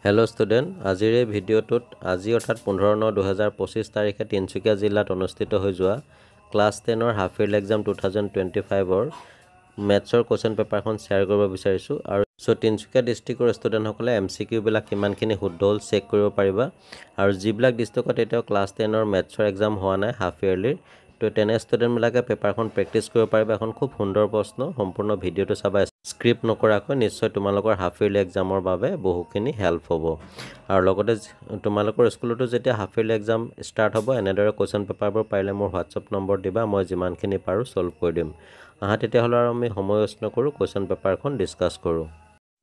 Hello' student, আজিৰ এই ভিডিঅ'টোত আজি অৰ্থাৎ 15/9/2025 তাৰিখে তিনিচুকীয়া জিলাত অনুষ্ঠিত হৈ যোৱা ক্লাছ 10ৰ হাফ ইয়াৰলি এক্সাম 2025ৰ মেথছৰ কুৱেশ্যন পেপাৰখন শ্বেয়াৰ কৰিব বিচাৰিছোঁ। আৰু তিনিচুকীয়া ডিষ্ট্ৰিক্টৰ ষ্টুডেণ্টসকলে MCQবিলাক কিমানখিনি শুদ্ধ হ'ল চেক কৰিব পাৰিবা। আৰু যিবিলাক ডিষ্ট্ৰিক্টত এতিয়াও ক্লাছ 10ৰ মেথছৰ এক্সাম হোৱা নাই হাফ ইয়াৰলিৰ, তো তেনে ষ্টুডেণ্টবিলাকে পেপাৰখন প্ৰেক্টিছ কৰিব পাৰিবা। এখন খুব সুন্দৰ প্ৰশ্ন, সম্পূৰ্ণ ভিডিঅ'টো চাবা, স্ক্ৰিপ্ট নকৰাকৈ। নিশ্চয় তোমালোকৰ হাফ ইয়াৰলি এক্সামৰ বাবে বহুখিনি হেল্প হ'ব। আৰু লগতে তোমালোকৰ স্কুলতো যেতিয়া হাফ ইয়াৰলি এক্সাম ষ্টাৰ্ট হ'ব, এনেদৰে কুৱেশ্যন পেপাৰবোৰ পাৰিলে মোৰ হোৱাটছআপ নম্বৰ দিবা, মই যিমানখিনি পাৰোঁ ছল্ভ কৰি দিম। তেতিয়াহ'লে আৰু আমি সময় ৱেষ্ট নকৰোঁ, কুৱেশ্যন পেপাৰখন ডিছকাছ কৰোঁ।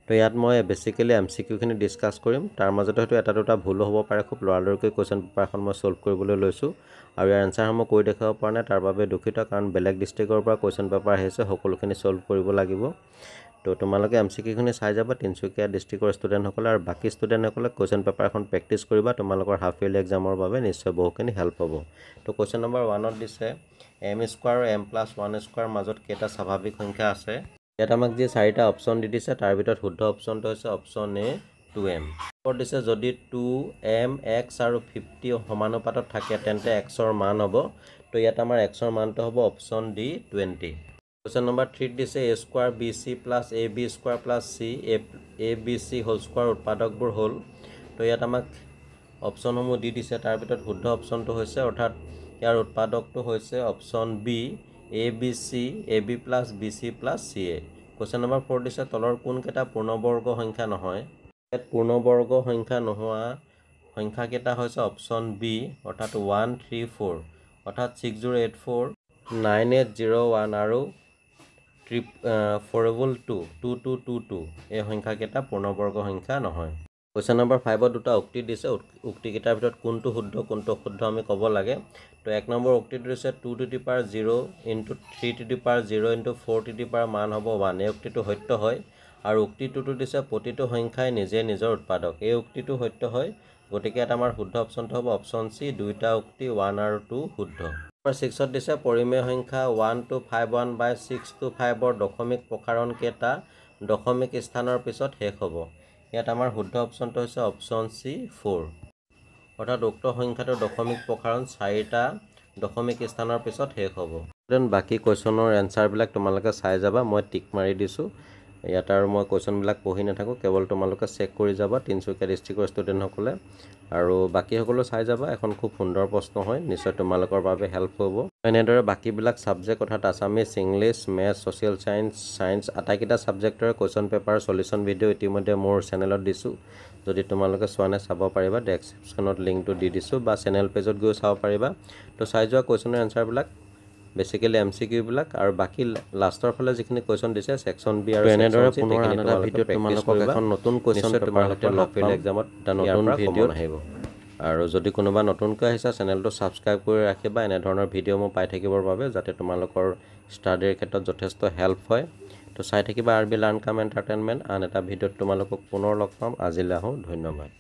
তো ইয়াত মই বেছিকেলি MCQখিনি ডিছকাছ কৰিম। তাৰ মাজতে হয়তো এটা দুটা ভুলো হ'ব পাৰে। খুব লৰালৰিকৈ কুৱেশ্যন পেপাৰখন মই ছল্ভ কৰিবলৈ লৈছোঁ। আৰু ইয়াৰ এনচাৰসমূহ কৰি দেখাব পৰা নাই, তাৰ বাবে দুখিত, কাৰণ বেলেগ ডিষ্ট্ৰিক্টৰ পৰা কুৱেশ্যন পেপাৰ আহিছে, সকলোখিনি ছল্ভ কৰিব লাগিব। তো তোমালোকে MCQখিনি চাই যাবা তিনিচুকীয়া ডিষ্ট্ৰিক্টৰ ষ্টুডেণ্টসকলে। আৰু বাকী ষ্টুডেণ্টসকলে কুৱেশ্যন পেপাৰখন প্ৰেক্টিছ কৰিবা, তোমালোকৰ হাফ ইয়াৰলি এক্সামৰ বাবে নিশ্চয় বহুখিনি হেল্প হ'ব। তো কুৱেশ্যন নম্বৰ 1ত দিছে m² আৰু m+1² মাজত কেইটা স্বাভাৱিক সংখ্যা আছে। ইয়াত আমাক যি 4টা অপশ্যন দি দিছে, তাৰ ভিতৰত শুদ্ধ অপশ্যনটো হৈছে অপশ্যন A 2m। দিছে যদি 2m, x আৰু 50 সমানুপাতত থাকে তেন্তে xৰ মান হ'ব। তো ইয়াত আমাৰ xৰ মানটো হ'ব অপশ্যন D 20। কুৱেশ্যন নম্বৰ 3 দিছে a² bc + ab² + c abc হোল² উৎপাদকবোৰ হ'ল। তো ইয়াত আমাক অপশ্যনসমূহ দি দিছে, তাৰ ভিতৰত শুদ্ধ অপশ্যনটো হৈছে, অৰ্থাৎ ইয়াৰ উৎপাদকটো হৈছে option B abc ab + bc + ca। Question number 4 দিছে তলৰ কোনকেইটা পূৰ্ণবৰ্গ সংখ্যা নহয়। ইয়াত পূৰ্ণবৰ্গ সংখ্যা নোহোৱা সংখ্যাকেইটা হৈছে অপশ্যন B, অৰ্থাৎ 1 3 4, অৰ্থাৎ 6084, 9801 আৰু 422 2222 এই সংখ্যাকেইটা পূৰ্ণবৰ্গ সংখ্যা নহয়। কুৱেশ্যন নম্বৰ 5ত দুটা উক্তি দিছে, উক্তিকেইটাৰ ভিতৰত কোনটো শুদ্ধ কোনটো অশুদ্ধ আমি ক'ব লাগে। তো 1 নম্বৰ উক্তিটো দিছে 2 to the power 0 × 3 to the power 0 × 4 to the power মান হ'ব 1। এই উক্তিটো সত্য হয়। আৰু উক্তিটোতো দিছে প্ৰতিটো সংখ্যাই নিজে নিজৰ উৎপাদক। এই উক্তিটো সত্য হয়, গতিকে ইয়াত আমাৰ শুদ্ধ অপশ্যনটো হ'ব অপশ্যন C, দুইটা উক্তি 1 আৰু 2 শুদ্ধ। নম্বৰ 6ত দিছে পৰিমেয় সংখ্যা 1/51/6/5ৰ দশমিক প্ৰসাৰণ কেইটা দশমিক স্থানৰ পিছত শেষ হ'ব। ইয়াত আমাৰ শুদ্ধ অপশ্যনটো হৈছে অপশ্যন C 4, অৰ্থাৎ উক্ত সংখ্যাটোৰ দশমিক প্ৰসাৰণ 4টা দশমিক স্থানৰ পিছত শেষ হ'ব। বাকী কুৱেশ্যনৰ এনচাৰবিলাক তোমালোকে চাই যাবা, মই টিক মাৰি দিছোঁ। ইয়াত আৰু মই কুৱেশ্যনবিলাক পঢ়ি নাথাকোঁ, কেৱল তোমালোকে চেক কৰি যাবা তিনিচুকীয়া ডিষ্ট্ৰিক্টৰ ষ্টুডেণ্টসকলে। আৰু বাকীসকলেও চাই যাবা, এখন খুব সুন্দৰ প্ৰশ্ন হয়, নিশ্চয় তোমালোকৰ বাবে হেল্প হ'ব। এনেদৰে বাকীবিলাক ছাবজেক্ট অৰ্থাৎ Assamese, English, maths, social science আটাইকেইটা ছাবজেক্টৰে কুৱেশ্যন পেপাৰ চলিউশ্যন ভিডিঅ' ইতিমধ্যে মোৰ চেনেলত দিছোঁ। যদি তোমালোকে চোৱা নাই চাব পাৰিবা, ডেছক্ৰিপশ্যনত লিংকটো দি দিছোঁ, বা চেনেল পেজত গৈও চাব পাৰিবা। তো চাই যোৱা কুৱেশ্যনৰ এনচাৰবিলাক, বেছিকেলি MCQবিলাক, আৰু বাকী লাষ্টৰ ফালে যিখিনি কুৱেশ্যন দিছে ছেকশ্যন B আৰু এনেদৰে পুনৰ আন এটা ভিডিঅ'ত তোমালোকক এখন নতুন কুৱেশ্যন পেপাৰ সৈতে লগ পাম। এক্সামত এটা নতুন ভিডিঅ' আহিব। আৰু যদি কোনোবা নতুনকৈ আহিছা, চেনেলটো ছাবস্ক্ৰাইব কৰি ৰাখিবা এনেধৰণৰ ভিডিঅ' মই পাই থাকিবৰ বাবে, যাতে তোমালোকৰ ষ্টাডিৰ ক্ষেত্ৰত যথেষ্ট হেল্প হয়। তো চাই থাকিবা RB লাৰ্ণ কাম এণ্টাৰটেইনমেণ্ট। আন এটা ভিডিঅ'ত তোমালোকক পুনৰ লগ পাম। আজিলৈ আহোঁ, ধন্যবাদ।